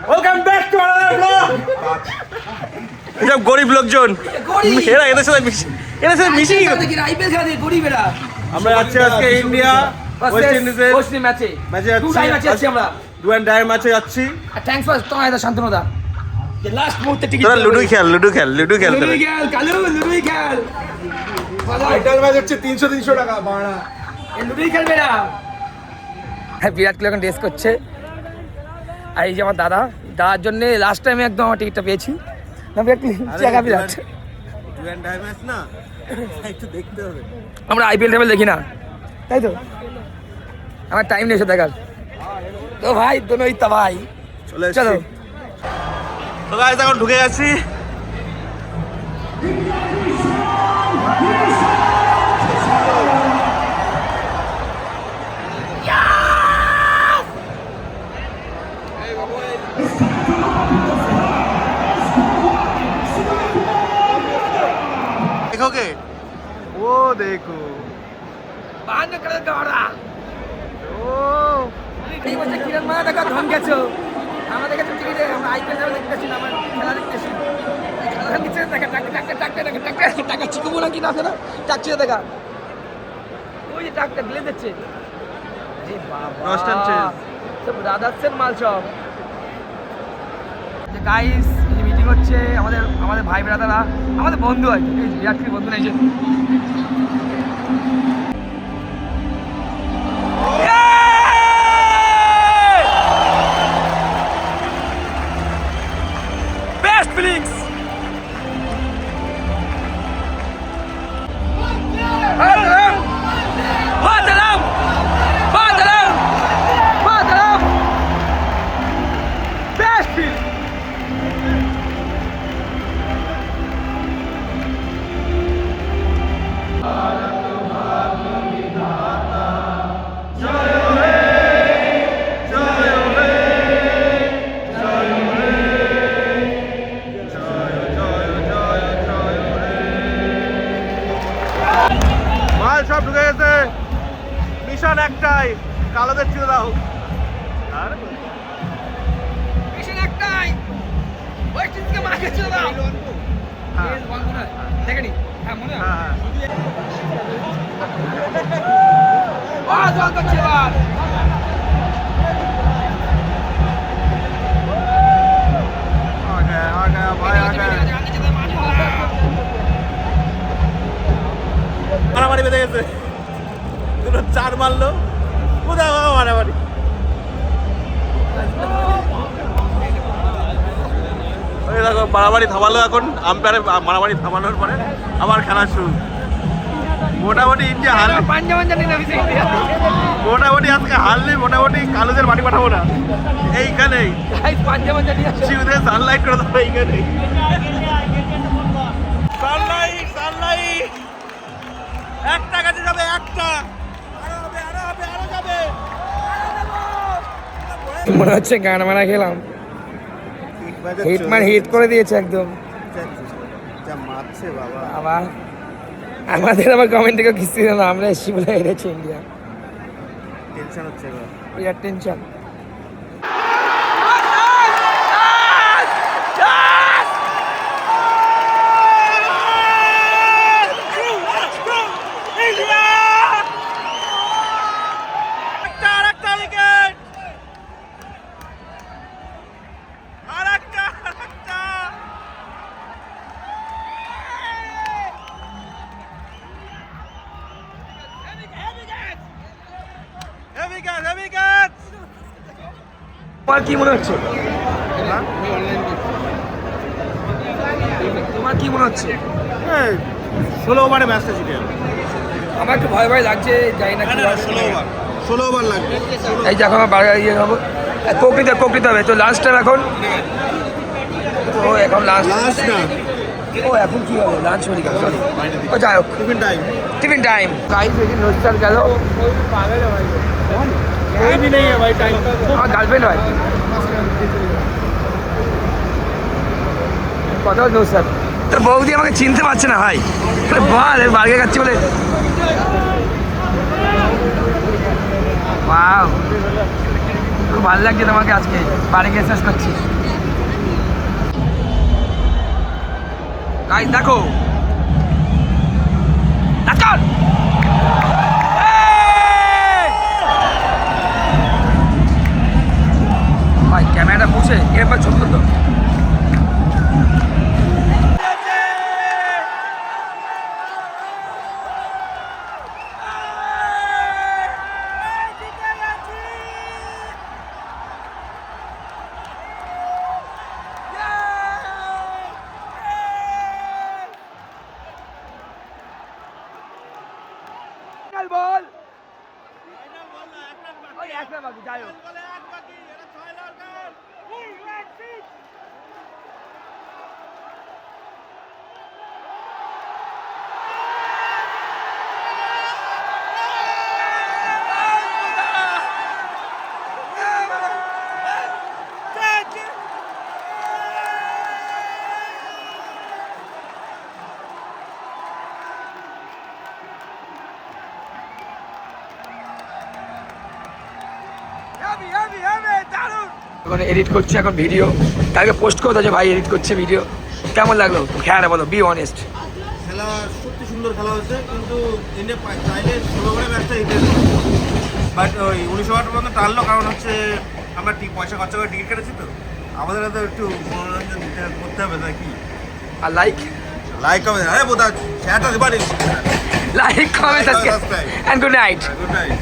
Welcome back to another blog. এসব গরিব লোকজন এরা এদের সাথে মিশি আইপিএল খেলা দিয়ে গরিব এরা। আমরা যাচ্ছি আজকে ইন্ডিয়া ওয়েস্ট ইন্ডিজের ম্যাচে যাচ্ছি আমরা ডু অ্যান্ড ডাই ম্যাচে যাচ্ছি। থ্যাঙ্কস ফর তোমায় দা শান্তনুদা যে লাস্ট মুহূর্তে টিকিট তোরা লুডু খেল কালু লুডুই খেল টাইটেল ম্যাচ হচ্ছে 300 টাকা ভাড়া। এই লুডুই খেলবে না। হ্যাঁ, বিরাট কোহলি এখন রেস করছে। আর এই যে আমার দাদার জন্য লাস্ট টাইমে একদম আমার টিকিটটা পেয়েছি না। বিরাট কোহলি জায়গা বিরাট ডু অ্যান্ড ডাই ম্যাচ না, একটু দেখতে হবে। আমরা আইপিএল টেবিল দেখি না, তাই তো আমার টাইম নেই এসে দেখার। তো ভাই দোনোই তা ভাই চলো। তো গাইস এখন ঢুকে গেছি। देखोगे वो देखो बांध कर गड़ा ओ এই বছর কিরণ মা দেখা ধন গেছো আমাদের কাছে টিকিট আমরা আইপিএল দেখতেছি না, আমরা খেলা দেখতেছি। খেলা দেখতে দেখা টাকা চিকু বলা কি না আছে না টাকছে দেখা ওই যে টাকটা দিলে দিচ্ছে জি বাবা রস্টান চেজ সব রাদাসের মাল সব। যে গাইস এই মিটিং হচ্ছে আমাদের ভাই ব্রাদাররা আমাদের বন্ধু আছে, এই বিরাট কোহলি বন্ধু নাই যে বেস্ট ফিলিংস। বেস্ট ফিল মাল সব ঢুকে গেছে। মিশন একটাই, কালোদের ছিল দাও। আর মিশন একটাই ওয়েস্ট ইন্ডিজকে মারকে ছিল দাও। এই বন্ধু না দেখেনি হ্যাঁ মনে হয় ওয়া জল করছে এবার। आ गया भाई आ गया। মারামারি বেঁধে গেছে, দুটো চার মারলো। কোথাও মারামারি। ওই দেখো মারামারি থামালো, এখন আম্পায়ারে মারামারি থামানোর পরে আবার খেলা শুরু। মোটামুটি ইন্ডিয়া হারলে, মোটামুটি আজকে হারলে মোটামুটি কালোদের মাটি পাঠাবো না এইখানেই, শিউদের সানলাইট করে দেবো এইখানেই। সানলাইট একটা কাছে যাবে, একটা আরো যাবে। মনে হচ্ছে গান মারা খেলাম, হিট করে দিয়েছে একদম। যা মারছে বাবা। আবার আমাদের আবার কমেন্ট থেকে কিস্তি দিল না, আমরা এসছি বলে হেরেছে ইন্ডিয়া। টেনশন হচ্ছে এবার, বিরাট টেনশন। তোমার কি মনে হচ্ছে? তোমার কি মনে হচ্ছে? 16 ওভারে ম্যাচটা জিতে যাবে। আমার একটু ভয় ভয় লাগছে, যাই না কি 16 ওভার লাগবে। এই যে এখন আমার ইয়ে হবো কোকরিতে হবে তো লাস্ট টাইম এখন। ও এখন লাস্ট না, ও এখন কি হবে লাঞ্চ হয়ে গেল, সরি ও যাই হোক টিফিন টাইম। গাইস এই যে নস্টার গেল, আমার গার্লফ্রেন্ড হয় কথা নস্টার। তোর বৌদি আমাকে চিনতে পারছে না ভাই, বল বার্গার খাচ্ছি বলে। ওয়াও খুব ভালো লাগছে তোমাকে আজকে বাড়ি গিয়ে শেষ করছি গাইস দেখো নাচন ভাই ক্যামেরাটা মুছে এরপর ছবি তো বল ওই একটা বাকি যাই হোক এখন এডিট করছে এখন ভিডিও কালকে পোস্ট করতে আছে ভাই এডিট করছে ভিডিও কেমন লাগলো খেয়াটা বলো বি অনেস্ট খেলা সত্যি সুন্দর খেলা হচ্ছে কিন্তু ইন্ডিয়া চাইলে 16 ওভারে ম্যাচটা জিতে বাট ওই 19 ওভার পর্যন্ত টানলো কারণ হচ্ছে আমরা পয়সা খরচা করে টিকিট কেটেছি তো আমাদের তো একটু মনোরঞ্জন করতে হবে নাকি আর লাইক কমেন্ট আরে বোধা শেয়ারটা দিবা like comment and good night good night